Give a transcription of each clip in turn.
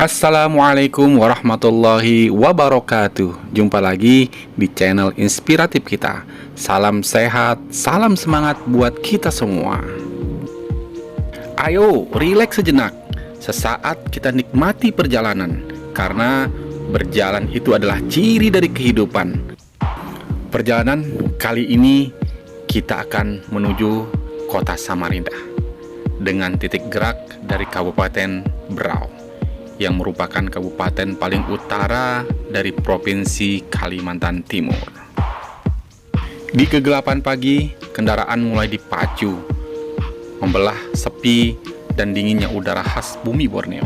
Assalamualaikum warahmatullahi wabarakatuh. Jumpa lagi di channel inspiratif kita. Salam sehat, salam semangat buat kita semua. Ayo, rileks sejenak. Sesaat kita nikmati perjalanan, karena berjalan itu adalah ciri dari kehidupan. Perjalanan kali ini kita akan menuju kota Samarinda dengan titik gerak dari Kabupaten Berau, yang merupakan kabupaten paling utara dari Provinsi Kalimantan Timur. Di kegelapan pagi, kendaraan mulai dipacu, membelah sepi dan dinginnya udara khas bumi Borneo.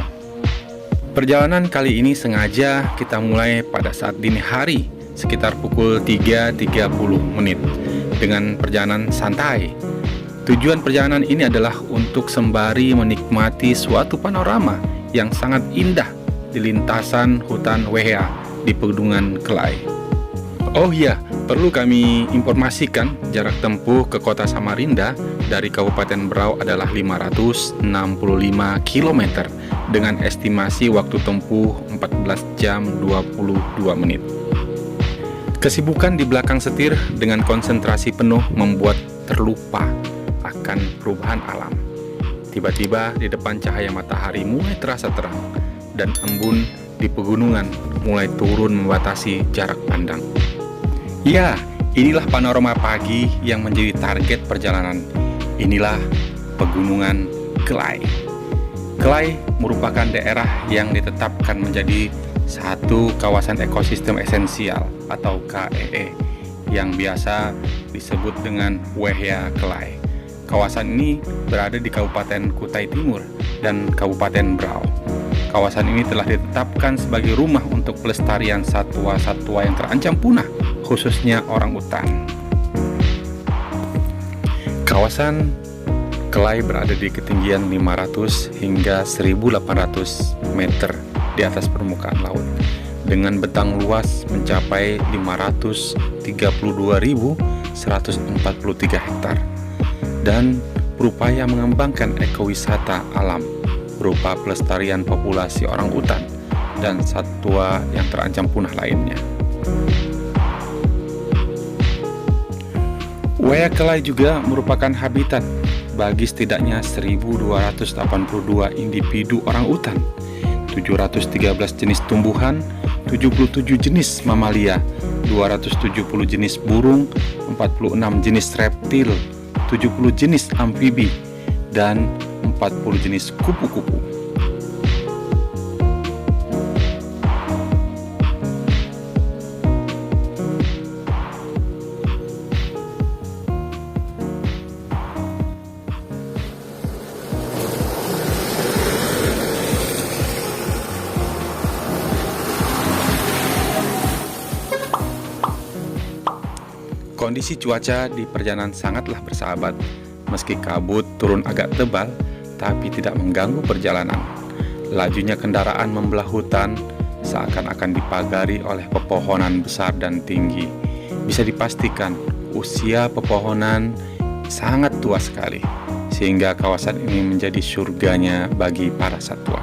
Perjalanan kali ini sengaja kita mulai pada saat dini hari, sekitar pukul 3.30 menit, dengan perjalanan santai. Tujuan perjalanan ini adalah untuk sembari menikmati suatu panorama yang sangat indah di lintasan hutan Wehea di Pegunungan Kelai. Oh iya, perlu kami informasikan jarak tempuh ke kota Samarinda dari Kabupaten Berau adalah 565 km dengan estimasi waktu tempuh 14 jam 22 menit. Kesibukan di belakang setir dengan konsentrasi penuh membuat terlupa akan perubahan alam. Tiba-tiba di depan cahaya matahari mulai terasa terang, dan embun di pegunungan mulai turun membatasi jarak pandang. Ya, inilah panorama pagi yang menjadi target perjalanan. Inilah Pegunungan Kelai. Kelai merupakan daerah yang ditetapkan menjadi satu kawasan ekosistem esensial atau KEE yang biasa disebut dengan Wehea Kelai. Kawasan ini berada di Kabupaten Kutai Timur dan Kabupaten Berau. Kawasan ini telah ditetapkan sebagai rumah untuk pelestarian satwa-satwa yang terancam punah, khususnya orangutan. Kawasan Kelai berada di ketinggian 500 hingga 1.800 meter di atas permukaan laut, dengan bentang luas mencapai 532.143 hektar. Dan berupaya mengembangkan ekowisata alam berupa pelestarian populasi orangutan dan satwa yang terancam punah lainnya. Wehea Kelai juga merupakan habitat bagi setidaknya 1.282 individu orangutan, 713 jenis tumbuhan, 77 jenis mamalia, 270 jenis burung, 46 jenis reptil, 70 jenis amfibi, dan 40 jenis kupu-kupu. Kondisi cuaca di perjalanan sangatlah bersahabat. Meski kabut turun agak tebal, tapi tidak mengganggu perjalanan. Lajunya kendaraan membelah hutan seakan-akan dipagari oleh pepohonan besar dan tinggi. Bisa dipastikan usia pepohonan sangat tua sekali, sehingga kawasan ini menjadi surganya bagi para satwa.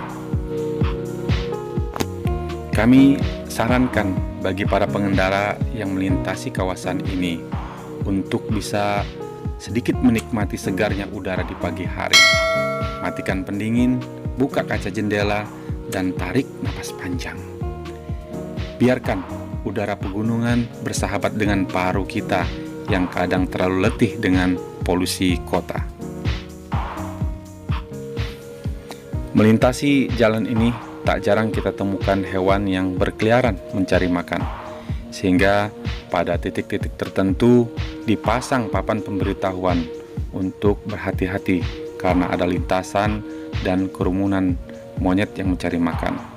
Kami sarankan bagi para pengendara yang melintasi kawasan ini untuk bisa sedikit menikmati segarnya udara di pagi hari. Matikan pendingin, buka kaca jendela, dan tarik napas panjang. Biarkan udara pegunungan bersahabat dengan paru kita yang kadang terlalu letih dengan polusi kota. Melintasi jalan ini, tak jarang kita temukan hewan yang berkeliaran mencari makan, sehingga pada titik-titik tertentu dipasang papan pemberitahuan untuk berhati-hati karena ada lintasan dan kerumunan monyet yang mencari makan.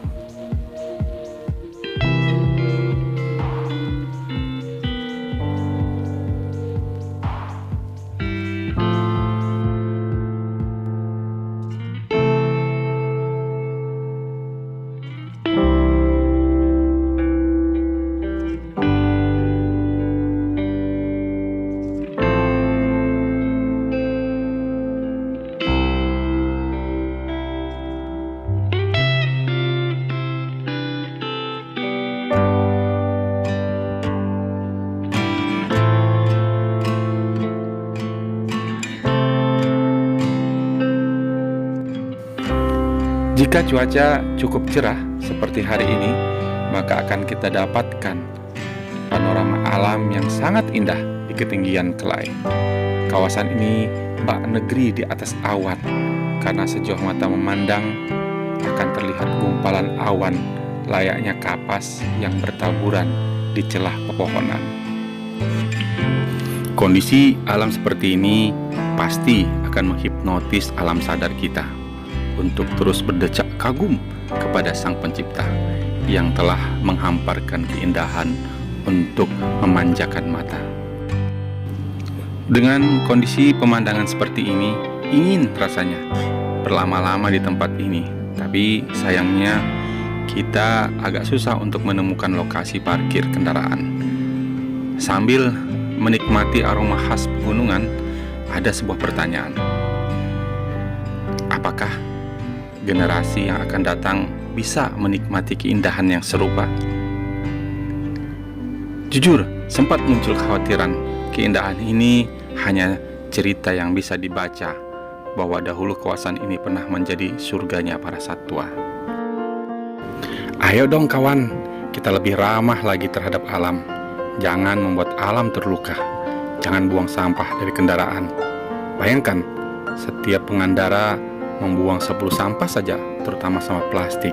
Jika cuaca cukup cerah seperti hari ini, maka akan kita dapatkan panorama alam yang sangat indah di ketinggian Kelai. Kawasan ini bak negeri di atas awan, karena sejauh mata memandang akan terlihat gumpalan awan layaknya kapas yang bertaburan di celah pepohonan. Kondisi alam seperti ini pasti akan menghipnotis alam sadar kita untuk terus berdecak kagum kepada Sang Pencipta yang telah menghamparkan keindahan untuk memanjakan mata. Dengan kondisi pemandangan seperti ini, ingin rasanya berlama-lama di tempat ini. Tapi sayangnya kita agak susah untuk menemukan lokasi parkir kendaraan. Sambil menikmati aroma khas pegunungan, ada sebuah pertanyaan. Apakah generasi yang akan datang bisa menikmati keindahan yang serupa? Jujur, sempat muncul kekhawatiran keindahan ini hanya cerita yang bisa dibaca, bahwa dahulu kawasan ini pernah menjadi surganya para satwa. Ayo dong kawan, kita lebih ramah lagi terhadap alam. Jangan membuat alam terluka. Jangan buang sampah dari kendaraan. Bayangkan, setiap pengendara membuang 10 sampah saja, terutama sampah plastik.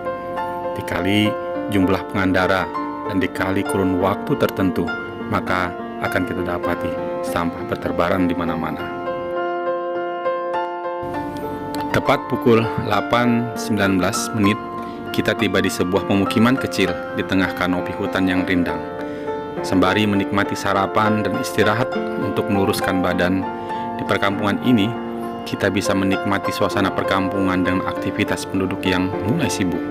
Dikali jumlah pengendara dan dikali kurun waktu tertentu, maka akan kita dapati sampah berterbaran di mana-mana. Tepat pukul 8.19 menit, kita tiba di sebuah pemukiman kecil di tengah kanopi hutan yang rindang. Sembari menikmati sarapan dan istirahat untuk meluruskan badan, di perkampungan ini kita bisa menikmati suasana perkampungan dengan aktivitas penduduk yang mulai sibuk.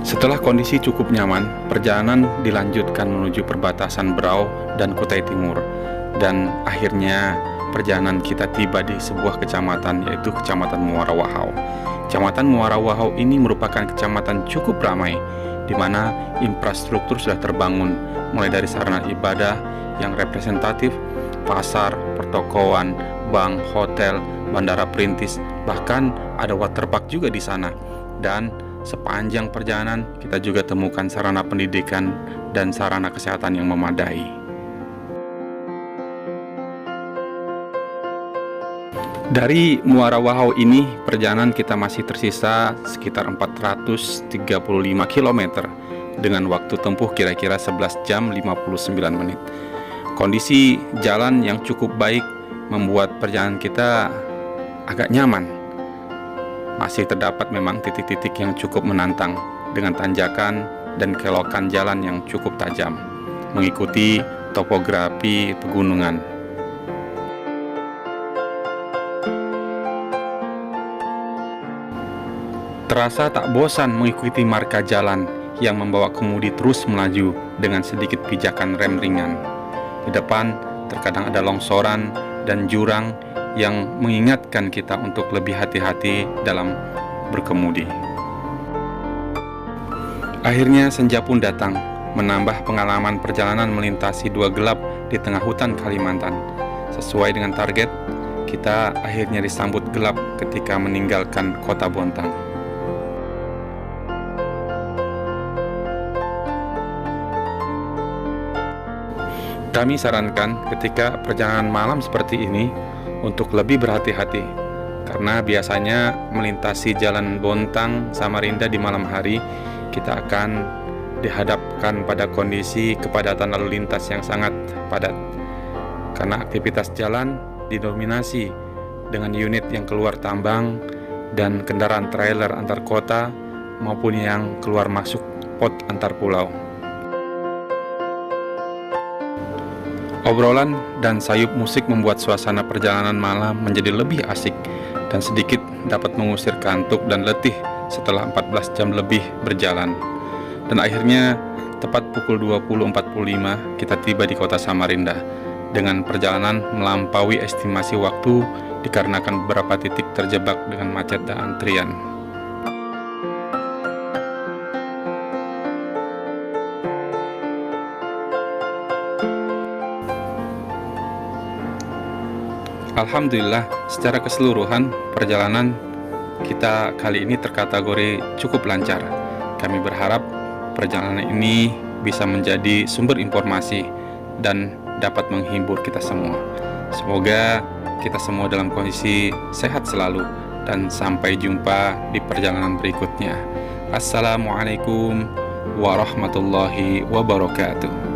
Setelah kondisi cukup nyaman, perjalanan dilanjutkan menuju perbatasan Berau dan Kutai Timur. Dan akhirnya perjalanan kita tiba di sebuah kecamatan, yaitu Kecamatan Muara Wahau. Kecamatan Muara Wahau ini merupakan kecamatan cukup ramai, di mana infrastruktur sudah terbangun, mulai dari sarana ibadah yang representatif, pasar, pertokoan, bank, hotel, bandara perintis, bahkan ada waterpark juga di sana. Dan sepanjang perjalanan kita juga temukan sarana pendidikan dan sarana kesehatan yang memadai. Dari Muara Wahau ini, perjalanan kita masih tersisa sekitar 435 km dengan waktu tempuh kira-kira 11 jam 59 menit. Kondisi jalan yang cukup baik membuat perjalanan kita agak nyaman. Masih terdapat memang titik-titik yang cukup menantang dengan tanjakan dan kelokan jalan yang cukup tajam, mengikuti topografi pegunungan. Terasa tak bosan mengikuti marka jalan yang membawa kemudi terus melaju dengan sedikit pijakan rem ringan. Di depan terkadang ada longsoran dan jurang yang mengingatkan kita untuk lebih hati-hati dalam berkemudi. Akhirnya senja pun datang, menambah pengalaman perjalanan melintasi dua gelap di tengah hutan Kalimantan. Sesuai dengan target, kita akhirnya disambut gelap ketika meninggalkan kota Bontang. Kami sarankan ketika perjalanan malam seperti ini untuk lebih berhati-hati, karena biasanya melintasi jalan Bontang Samarinda di malam hari kita akan dihadapkan pada kondisi kepadatan lalu lintas yang sangat padat, karena aktivitas jalan didominasi dengan unit yang keluar tambang dan kendaraan trailer antar kota maupun yang keluar masuk pot antar pulau. Obrolan dan sayup musik membuat suasana perjalanan malam menjadi lebih asik dan sedikit dapat mengusir kantuk dan letih setelah 14 jam lebih berjalan. Dan akhirnya tepat pukul 20.45 kita tiba di kota Samarinda dengan perjalanan melampaui estimasi waktu dikarenakan beberapa titik terjebak dengan macet dan antrian. Alhamdulillah, secara keseluruhan perjalanan kita kali ini terkategori cukup lancar. Kami berharap perjalanan ini bisa menjadi sumber informasi dan dapat menghibur kita semua. Semoga kita semua dalam kondisi sehat selalu dan sampai jumpa di perjalanan berikutnya. Assalamualaikum warahmatullahi wabarakatuh.